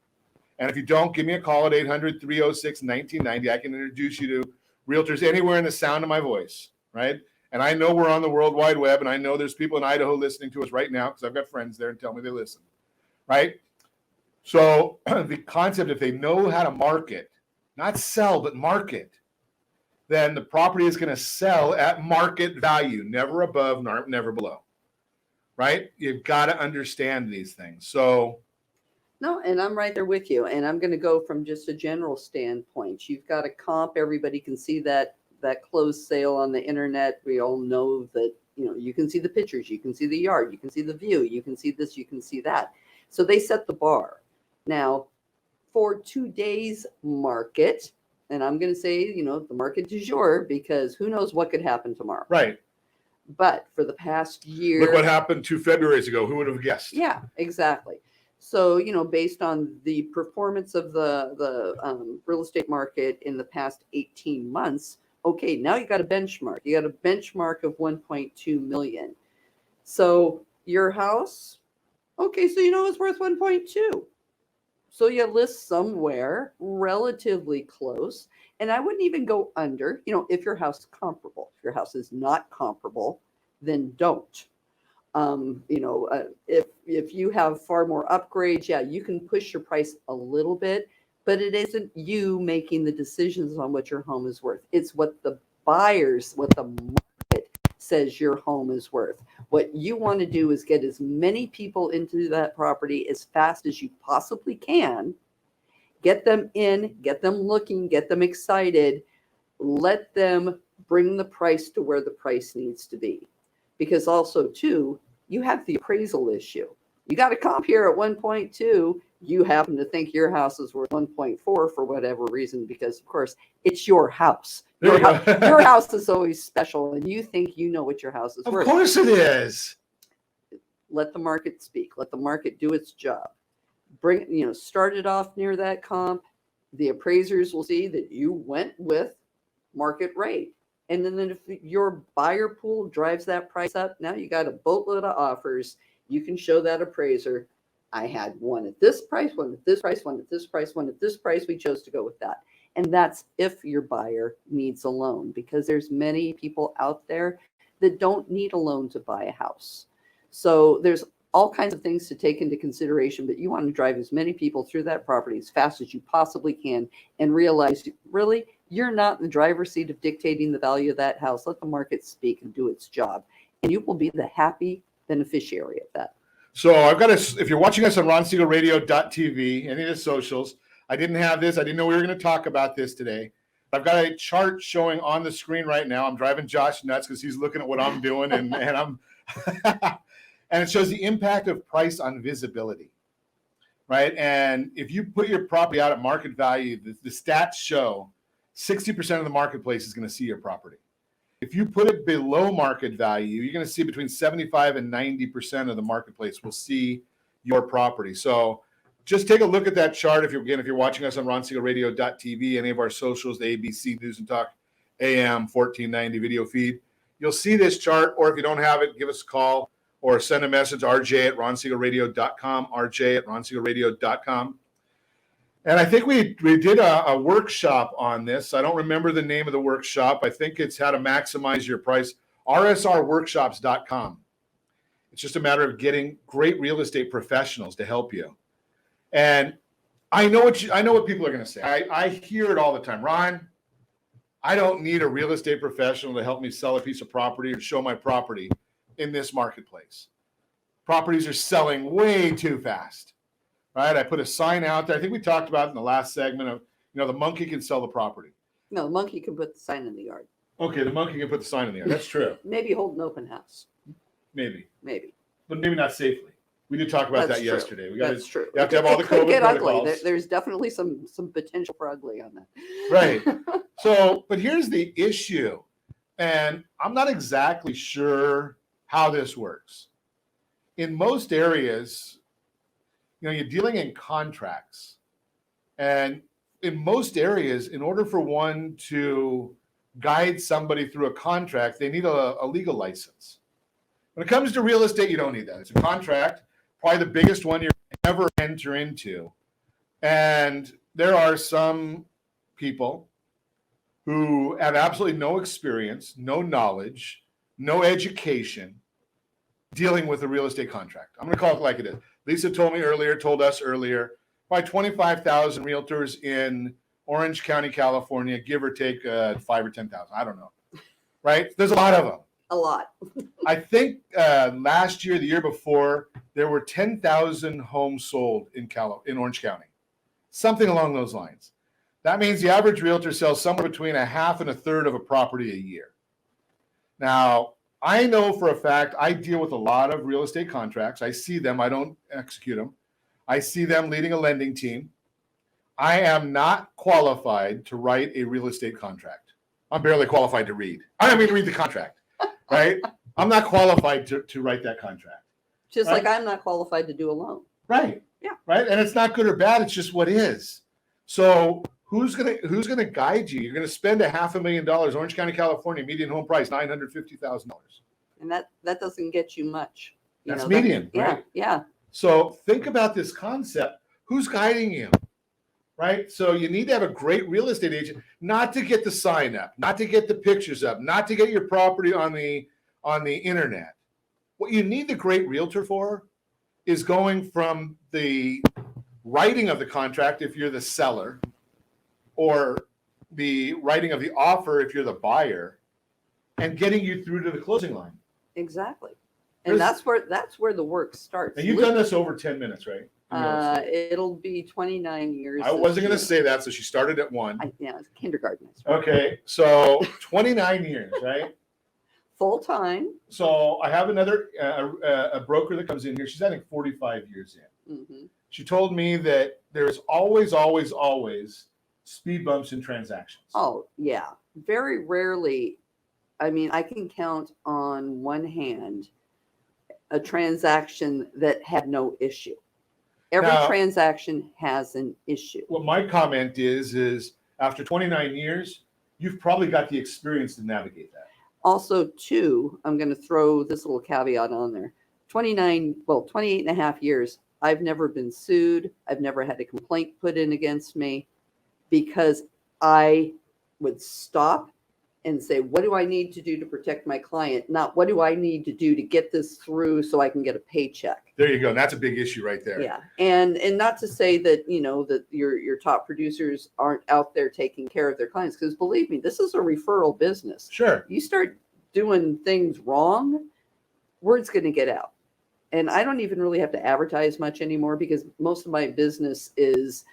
and if you don't, give me a call at 800-306-1990. I can introduce you to realtors anywhere in the sound of my voice, right? And I know we're on the World Wide Web, and I know there's people in Idaho listening to us right now because I've got friends there and tell me they listen, right? So the concept, if they know how to market, not sell, but market, then the property is going to sell at market value, never above, never below, right? You've got to understand these things. So, no, and I'm right there with you. And I'm going to go from just a general standpoint. You've got a comp. Everybody can see that closed sale on the internet. We all know that, you can see the pictures, you can see the yard, you can see the view, you can see this, you can see that. So they set the bar. Now, for today's market, and I'm going to say, the market du jour, because who knows what could happen tomorrow. Right. But for the past year. Look what happened 2 Februarys ago. Who would have guessed? Yeah, exactly. So, based on the performance of the real estate market in the past 18 months, okay, now you got a benchmark. You got a benchmark of 1.2 million. So your house, okay, so it's worth 1.2. So you list somewhere relatively close. And I wouldn't even go under, if your house is comparable. If your house is not comparable, then don't. If you have far more upgrades, yeah, you can push your price a little bit, but it isn't you making the decisions on what your home is worth. It's what the market says your home is worth. What you want to do is get as many people into that property as fast as you possibly can. Get them in, get them looking, get them excited. Let them bring the price to where the price needs to be. Because also, too, you have the appraisal issue. You got a comp here at 1.2. You happen to think your house is worth 1.4 for whatever reason, because, of course, it's your house. Your house is always special, and you think you know what your house is worth. Of course it is. Let the market speak. Let the market do its job. Start it off near that comp. The appraisers will see that you went with market rate. And then if your buyer pool drives that price up, now you got a boatload of offers. You can show that appraiser, I had one at this price, one at this price, one at this price, one at this price. We chose to go with that. And that's if your buyer needs a loan, because there's many people out there that don't need a loan to buy a house. So there's all kinds of things to take into consideration, but you want to drive as many people through that property as fast as you possibly can and realize really you're not in the driver's seat of dictating the value of that house. Let the market speak and do its job. And you will be the happy beneficiary of that. So I've got if you're watching us on ronsiegelradio.tv, any of the socials, I didn't have this. I didn't know we were going to talk about this today. I've got a chart showing on the screen right now. I'm driving Josh nuts because he's looking at what I'm doing, and I'm and it shows the impact of price on visibility, right? And if you put your property out at market value, the stats show 60% of the marketplace is going to see your property. If you put it below market value, you're going to see between 75 and 90% of the marketplace will see your property. So just take a look at that chart. If you're watching us on ronsiegelradio.tv, any of our socials, the ABC News and Talk AM 1490 video feed, you'll see this chart. Or if you don't have it, give us a call or send a message, rj@ronsiegelradio.com, rj@ronsiegelradio.com. And I think we did a workshop on this. I don't remember the name of the workshop. I think it's how to maximize your price, rsrworkshops.com. It's just a matter of getting great real estate professionals to help you. And I know what people are going to say. I hear it all the time. Ron, I don't need a real estate professional to help me sell a piece of property or show my property in this marketplace. Properties are selling way too fast, right? I put a sign out there. I think we talked about in the last segment of, the monkey can sell the property. No, the monkey can put the sign in the yard. Okay, the monkey can put the sign in the yard. That's true. Maybe hold an open house. Maybe. But maybe not safely. We did talk about That's that true. yesterday. That's true. You have to have all the could COVID get protocols. ugly. There's definitely some potential for ugly on that. Right. So, but here's the issue, and I'm not exactly sure how this works. In most areas, you're dealing in contracts, and in most areas, in order for one to guide somebody through a contract, they need a legal license. When it comes to real estate, you don't need that. It's a contract, probably the biggest one you're ever enter into. And there are some people who have absolutely no experience, no knowledge, no education dealing with a real estate contract. I'm going to call it like it is. Lisa told us earlier, probably 25,000 realtors in Orange County, California, give or take 5 or 10,000. I don't know. Right? There's a lot of them. A lot. I think last year, the year before, there were 10,000 homes sold in Orange County. Something along those lines. That means the average realtor sells somewhere between a half and a third of a property a year. Now, I know for a fact I deal with a lot of real estate contracts. I see them. I don't execute them. I see them leading a lending team. I am not qualified to write a real estate contract. I'm barely qualified to read. Read the contract, right? I'm not qualified to write that contract. Just right? like I'm not qualified to do a loan. Right. Yeah. Right. And it's not good or bad. It's just what is. So who's gonna guide you? You're gonna spend $500,000. Orange County, California, median home price $950,000. And that doesn't get you much. That's median, right? Yeah. So think about this concept. Who's guiding you? Right? So you need to have a great real estate agent, not to get the sign up, not to get the pictures up, not to get your property on the internet. What you need the great realtor for is going from the writing of the contract if you're the seller, or the writing of the offer if you're the buyer, and getting you through to the closing line. Exactly. And that's where the work starts. And you've done this over 10 minutes, right? It'll be 29 years. I wasn't going to say that, so she started at 1. It's kindergarten. Okay, so 29 years, right? Full time. So I have another a broker that comes in here. She's I think 45 years in. Mm-hmm. She told me that there's always speed bumps in transactions. Oh yeah, very rarely. I can count on one hand a transaction that had no issue. Every transaction has an issue. What my comment is after 29 years, you've probably got the experience to navigate that. Also, too, I'm going to throw this little caveat on there. 28 and a half years, I've never been sued. I've never had a complaint put in against me because I would stop and say, what do I need to do to protect my client? Not what do I need to do to get this through so I can get a paycheck. There you go. And that's a big issue right there. Yeah. And not to say that, that your top producers aren't out there taking care of their clients, because believe me, this is a referral business. Sure. You start doing things wrong, word's going to get out. And I don't even really have to advertise much anymore because most of my business is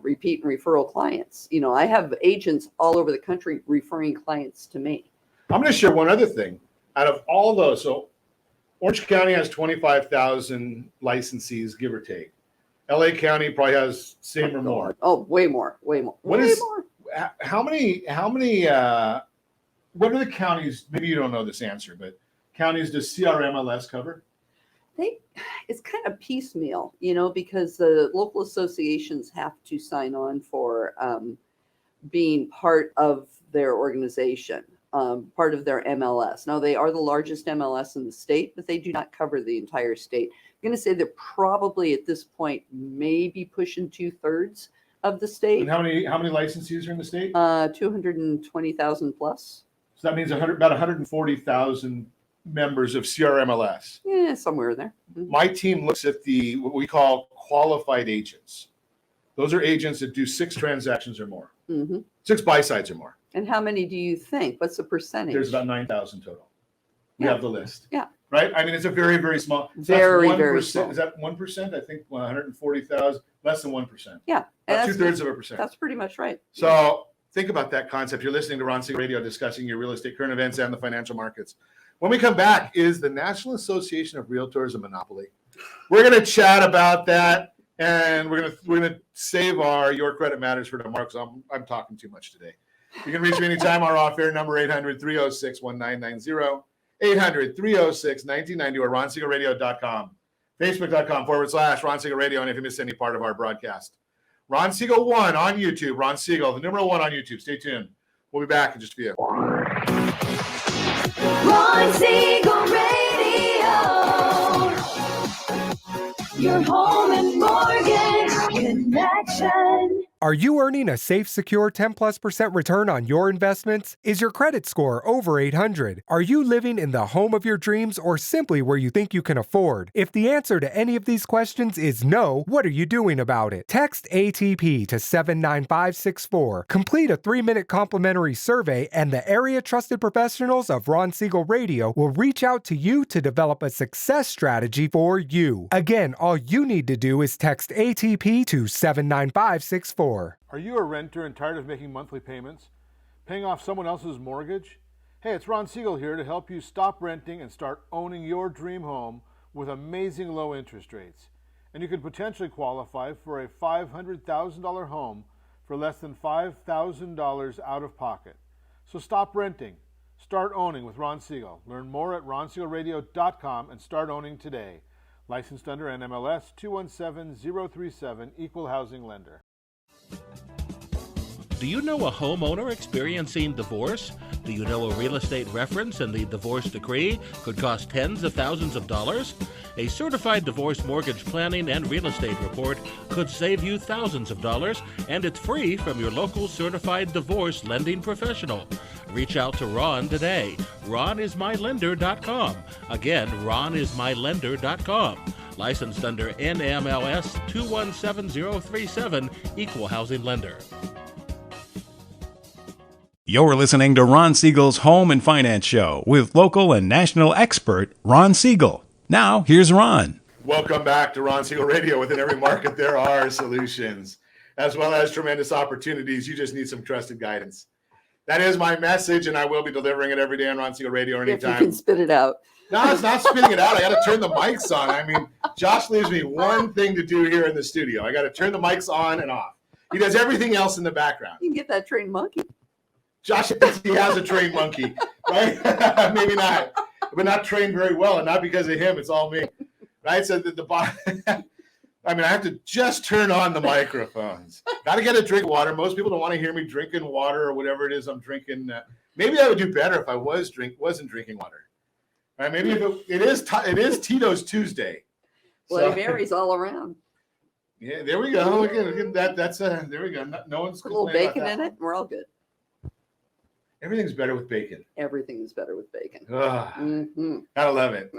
repeat and referral clients. I have agents all over the country referring clients to me. I'm going to share one other thing. Out of all those, so Orange County has 25,000 licensees, give or take. LA County probably has same or more. Oh, way more. How many, what are the counties, maybe you don't know this answer, but counties does CRMLS cover? It's kind of piecemeal, because the local associations have to sign on for being part of their organization, part of their MLS. Now, they are the largest MLS in the state, but they do not cover the entire state. I'm going to say they're probably at this point maybe pushing 2/3 of the state. And how many licensees are in the state? 220,000 plus. So that means about 140,000 members of CRMLS. Yeah, somewhere there. Mm-hmm. My team looks at what we call qualified agents. Those are agents that do 6 transactions or more, 6 buy-sides or more. And how many do you think? What's the percentage? There's about 9,000 total. We have the list. Yeah. Right? I mean, it's a very, very small. Very small. Is that 1%? I think 140,000, less than 1%. Yeah. About 2/3%. That's pretty much right. So think about that concept. You're listening to Ron Siegel Radio discussing your real estate current events and the financial markets. When we come back, is the National Association of Realtors a monopoly? We're going to chat about that, and we're going to save your credit matters for tomorrow because I'm talking too much today. You can reach me anytime. Our off-air number 800-306-1990, 800-306-1990, or ronsiegelradio.com, facebook.com/Ron Siegel Radio, and if you missed any part of our broadcast, Ron Siegel 1 on YouTube, Ron Siegel, the number 1 on YouTube. Stay tuned. We'll be back in just a few. Ron Siegel Radio, your home and mortgage connection. Are you earning a safe, secure 10+% return on your investments? Is your credit score over 800? Are you living in the home of your dreams or simply where you think you can afford? If the answer to any of these questions is no, what are you doing about it? Text ATP to 79564. Complete a 3-minute complimentary survey, and the area trusted professionals of Ron Siegel Radio will reach out to you to develop a success strategy for you. Again, all you need to do is text ATP to 79564. Are you a renter and tired of making monthly payments? Paying off someone else's mortgage? Hey, it's Ron Siegel here to help you stop renting and start owning your dream home with amazing low interest rates. And you could potentially qualify for a $500,000 home for less than $5,000 out of pocket. So stop renting. Start owning with Ron Siegel. Learn more at ronsiegelradio.com and start owning today. Licensed under NMLS 217037, Equal Housing Lender. Do you know a homeowner experiencing divorce? Do you know a real estate reference and the divorce decree could cost tens of thousands of dollars? A certified divorce mortgage planning and real estate report could save you thousands of dollars, and it's free from your local certified divorce lending professional. Reach out to Ron today. RonIsMyLender.com. Again, RonIsMyLender.com. Licensed under NMLS 217037, Equal Housing Lender. You're listening to Ron Siegel's Home and Finance Show with local and national expert Ron Siegel. Now, here's Ron. Welcome back to Ron Siegel Radio. Within every market, there are solutions, as well as tremendous opportunities. You just need some trusted guidance. That is my message, and I will be delivering it every day on Ron Siegel Radio anytime. If you can spit it out. No, it's not spitting it out. I got to turn the mics on. I mean, Josh leaves me one thing to do here in the studio. I got to turn the mics on and off. He does everything else in the background. You can get that trained monkey. Josh thinks he has a trained monkey, right? Maybe not, but not trained very well, and not because of him. It's all me, right? So the I mean, I have to just turn on the microphones. Got to get a drink of water. Most people don't want to hear me drinking water or whatever it is I'm drinking. Maybe I would do better if I wasn't drinking water. All right, maybe if it is Tito's Tuesday. Bloody Mary's all around. Yeah, there we go. Again, that's there we go. No one's Put a little bacon in it, and we're all good. Everything's better with bacon. Everything is better with bacon. Gotta love it.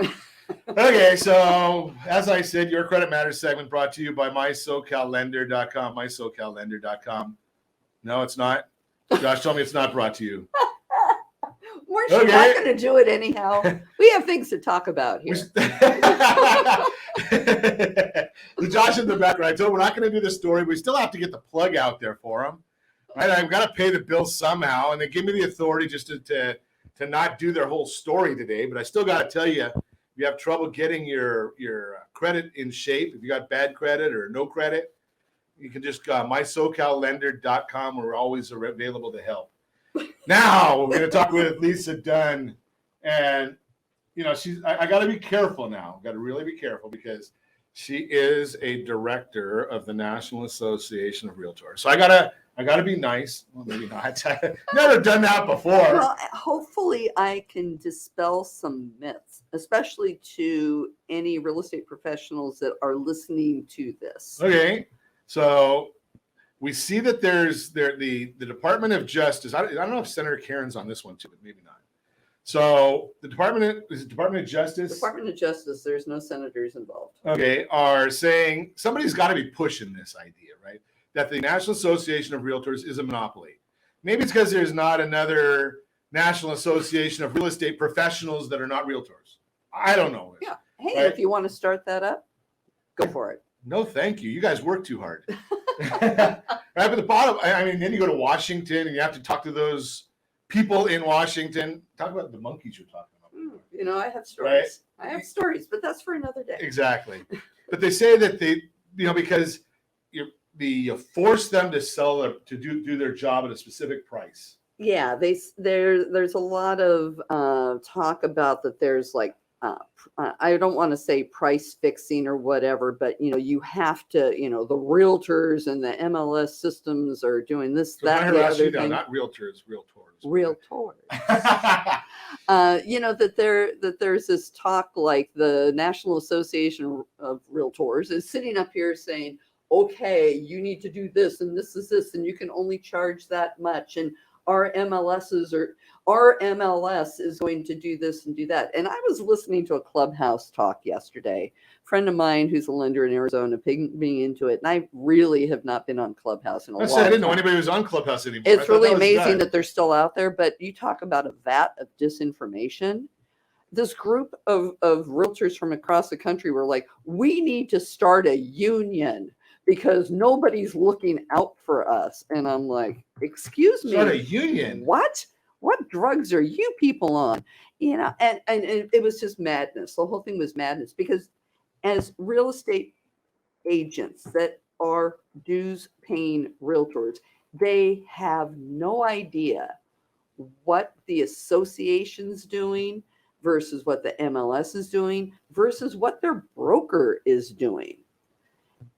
Okay, so as I said, your Credit Matters segment brought to you by mysocallender.com. Mysocallender.com. No, it's not. Josh told me it's not brought to you. We're not going to do it anyhow. We have things to talk about here. Josh in the background, I told him we're not going to do the story. We still have to get the plug out there for him. Right? I've got to pay the bill somehow, and they give me the authority just to not do their whole story today. But I still got to tell you, if you have trouble getting your credit in shape, if you got bad credit or no credit, you can just go mysocallender.com. We're always available to help. Now we're going to talk with Lisa Dunn, and I got to be careful now. Got to really be careful because she is a director of the National Association of Realtors. So I gotta be nice. Well, maybe not. I've never done that before. Well, hopefully I can dispel some myths, especially to any real estate professionals that are listening to this. Okay, so we see that there's the Department of Justice. I don't know if Senator Karen's on this one too, but maybe not. So the Department of Justice. Department of Justice. There's no senators involved. Okay, are saying somebody's got to be pushing this idea, right? That the National Association of Realtors is a monopoly. Maybe it's because there's not another National Association of Real Estate Professionals that are not realtors. I don't know. Yeah. Hey, right? If you want to start that up, go for it. No, thank you. You guys work too hard. Right, but the bottom, I mean, then you go to Washington and you have to talk to those people in Washington. Talk about the monkeys you're talking about. I have stories. Right? I have stories, but that's for another day. Exactly. But they say that they, because you force them to sell to do their job at a specific price. Yeah, there's a lot of talk about that. There's like I don't want to say price fixing or whatever, but you have to, the realtors and the MLS systems are doing this, So that, the other thing. Not realtors, realtors. Realtors. that there's this talk like the National Association of Realtors is sitting up here saying, okay, you need to do this and this is this, and you can only charge that much. And our MLS is going to do this and do that. And I was listening to a Clubhouse talk yesterday. A friend of mine who's a lender in Arizona picked me into it. And I really have not been on Clubhouse in a long time. I didn't know anybody was on Clubhouse anymore. It's really amazing that they're still out there. But you talk about a vat of disinformation. This group of realtors from across the country were like, we need to start a union because nobody's looking out for us. And I'm like, excuse me. Start a union? What drugs are you people on? And it was just madness. The whole thing was madness because as real estate agents that are dues paying realtors, they have no idea what the association's doing versus what the MLS is doing versus what their broker is doing.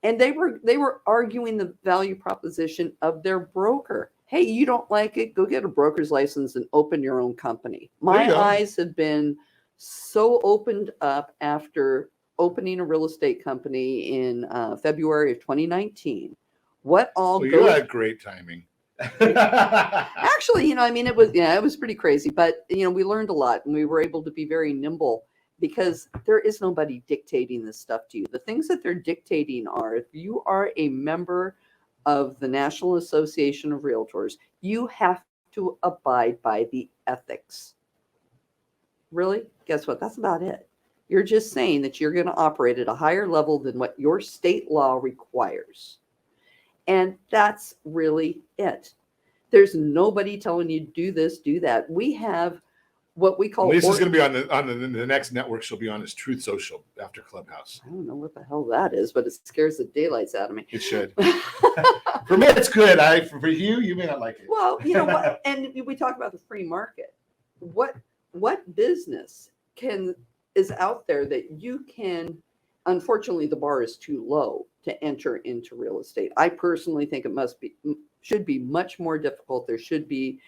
And they were arguing the value proposition of their broker. Hey, you don't like it? Go get a broker's license and open your own company. My eyes have been so opened up after opening a real estate company in February of 2019. You had great timing. Actually, it was pretty crazy, but we learned a lot and we were able to be very nimble because there is nobody dictating this stuff to you. The things that they're dictating are, if you are a member of the National Association of Realtors, you have to abide by the ethics. Really? Guess what? That's about it. You're just saying that you're going to operate at a higher level than what your state law requires. And that's really it. There's nobody telling you do this, do that. We have what we call. Lisa's going to be on the next network. She'll be on his Truth Social after Clubhouse. I don't know what the hell that is, but it scares the daylights out of me. It should. For me, it's good. For you may not like it. Well, you know what? And we talk about the free market. What business is out there that you can unfortunately, the bar is too low to enter into real estate. I personally think it should be much more difficult. There should be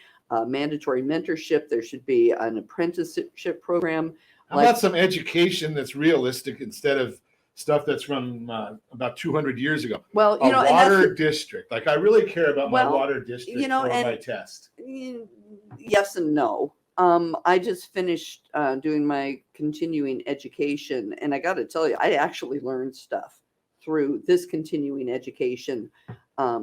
mandatory mentorship. There should be an apprenticeship program. How about some education that's realistic instead of stuff that's from about 200 years ago? Well, you know, water district. Like, I really care about my Well, water district you know, for and- my test. Yes and no. I just finished doing my continuing education, and I got to tell you, I actually learned stuff through this continuing education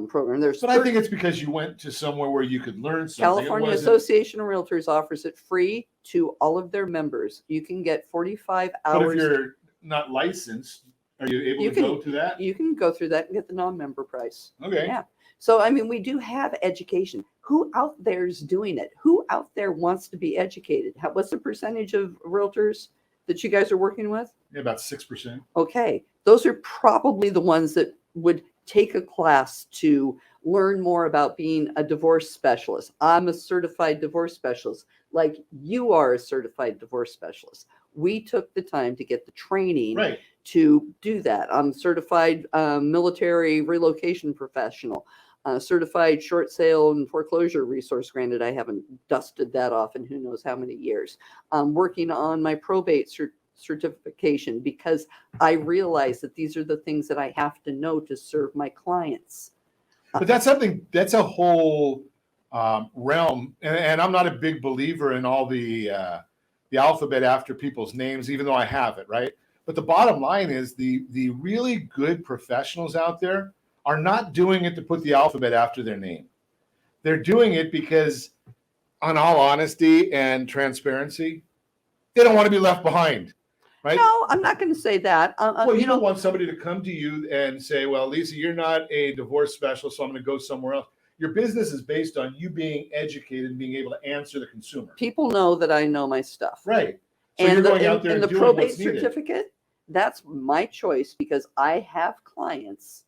program. But I think it's because you went to somewhere where you could learn something. California Association of Realtors offers it free to all of their members. You can get 45 hours. But if you're not licensed, are you able to go to that? You can go through that and get the non-member price. Okay. Yeah. So, I mean, we do have education. Who out there is doing it? Who out there wants to be educated? What's the percentage of realtors that you guys are working with? Yeah, about 6%. Okay. Those are probably the ones that would take a class to learn more about being a divorce specialist. I'm a certified divorce specialist, like you are a certified divorce specialist. We took the time to get the training to do that. I'm certified military relocation professional, certified short sale and foreclosure resource. Granted, I haven't dusted that off in who knows how many years. I'm working on my probate certification because I realize that these are the things that I have to know to serve my clients. But that's a whole realm. And I'm not a big believer in all the alphabet after people's names, even though I have it, right? But the bottom line is the really good professionals out there are not doing it to put the alphabet after their name. They're doing it because, on all honesty and transparency, they don't want to be left behind, right? No, I'm not going to say that. Well, you don't want somebody to come to you and say, well, Lisa, you're not a divorce specialist, so I'm going to go somewhere else. Your business is based on you being educated and being able to answer the consumer. People know that I know my stuff. Right. So and you're going out there and the doing probate what's needed. certificate, that's my choice because I have clients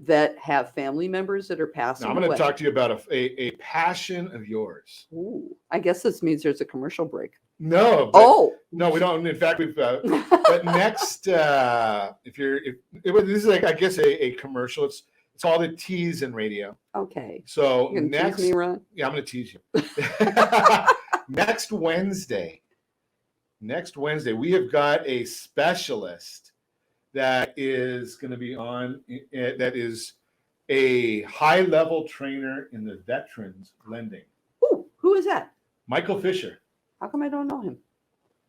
that have family members that are passing Now, I'm away. going to talk to you about a passion of yours. Ooh, I guess this means there's a commercial break. No. No, we don't. In fact, we've. But next, this is like, I guess, a commercial. It's all the T's in radio. Okay. So You're gonna tease me, Ron? Yeah, I'm going to tease you. Next Wednesday, we have got a specialist that is going to be on. That is a high-level trainer in the veterans lending. Ooh, who is that? Michael Fisher. How come I don't know him?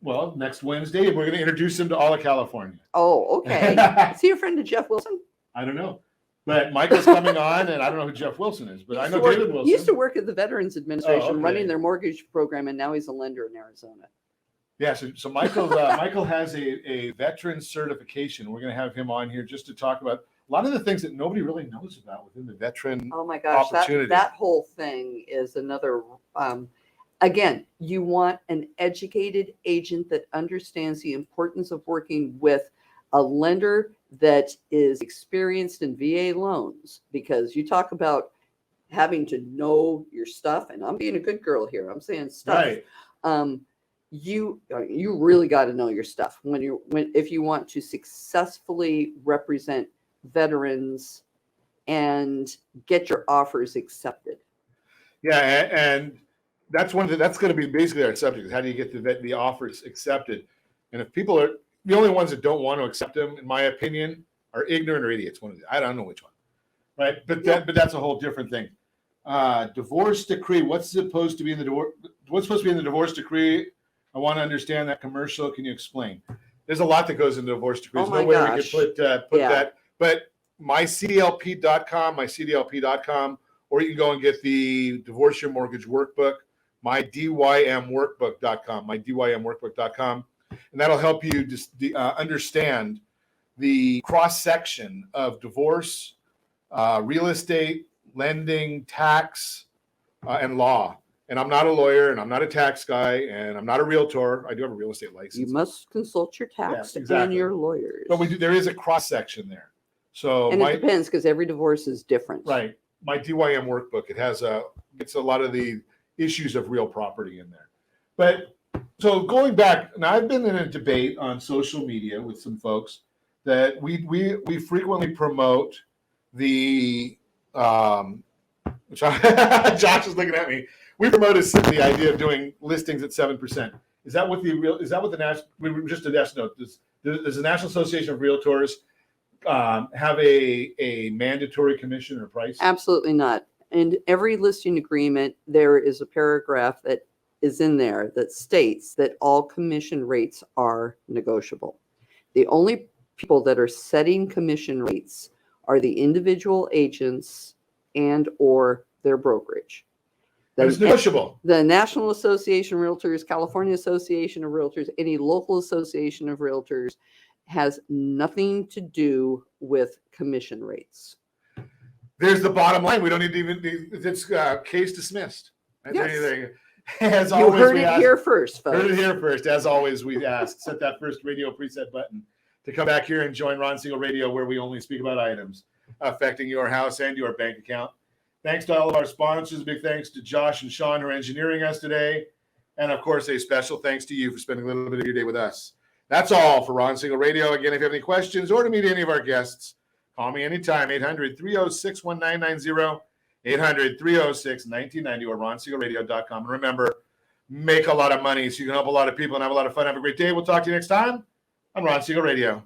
Well, next Wednesday, we're going to introduce him to all of California. Oh, okay. Is he a friend of Jeff Wilson? I don't know. But Michael's coming on, and I don't know who Jeff Wilson is, but I know David Wilson. He used to work at the Veterans Administration, okay. running their mortgage program, and now he's a lender in Arizona. Yeah, so Michael has a veteran certification. We're going to have him on here just to talk about a lot of the things that nobody really knows about within the veteran Oh my gosh, that whole thing is another. Again, you want an educated agent that understands the importance of working with a lender that is experienced in VA loans, because you talk about having to know your stuff, and I'm being a good girl here. I'm saying stuff. Right. You really got to know your stuff if you want to successfully represent veterans and get your offers accepted. Yeah, and that's that's going to be basically our subject. Is how do you get the offers accepted? And if people are the only ones that don't want to accept them, in my opinion, are ignorant or idiots. I don't know which one, right? But that's a whole different thing. Divorce decree. What's supposed to be in the divorce decree? I want to understand that commercial. Can you explain? There's a lot that goes into divorce decree. There's no way we could put that. But mycdlp.com, or you can go and get the Divorce Your Mortgage Workbook, mydymworkbook.com, and that'll help you just understand the cross-section of divorce, real estate, lending, tax, and law. And I'm not a lawyer, and I'm not a tax guy, and I'm not a realtor. I do have a real estate license. You must consult your tax and your lawyers. But there is a cross-section there. So and it depends, because every divorce is different. Right. My DYM workbook, it's a lot of the issues of real property in there. But so going back, now I've been in a debate on social media with some folks that we frequently promote the Josh is looking at me. We promoted the idea of doing listings at 7%. Is that what the national? Just a dash note. Does the National Association of Realtors have a mandatory commission or price? Absolutely not. In every listing agreement, there is a paragraph that is in there that states that all commission rates are negotiable. The only people that are setting commission rates are the individual agents and or their brokerage. It's negotiable. The National Association of Realtors, California Association of Realtors, any local association of realtors has nothing to do with commission rates. There's the bottom line. We don't need to even, it's case dismissed. Yes. Anything. As You always, heard it here first, folks. Heard it here first. As always, we ask, set that first radio preset button to come back here and join Ron Siegel Radio, where we only speak about items affecting your house and your bank account. Thanks to all of our sponsors. A big thanks to Josh and Sean who are engineering us today. And, of course, a special thanks to you for spending a little bit of your day with us. That's all for Ron Siegel Radio. Again, if you have any questions or to meet any of our guests, call me anytime, 800-306-1990, 800-306-1990, or ronsiegelradio.com. And remember, make a lot of money so you can help a lot of people and have a lot of fun. Have a great day. We'll talk to you next time on Ron Siegel Radio.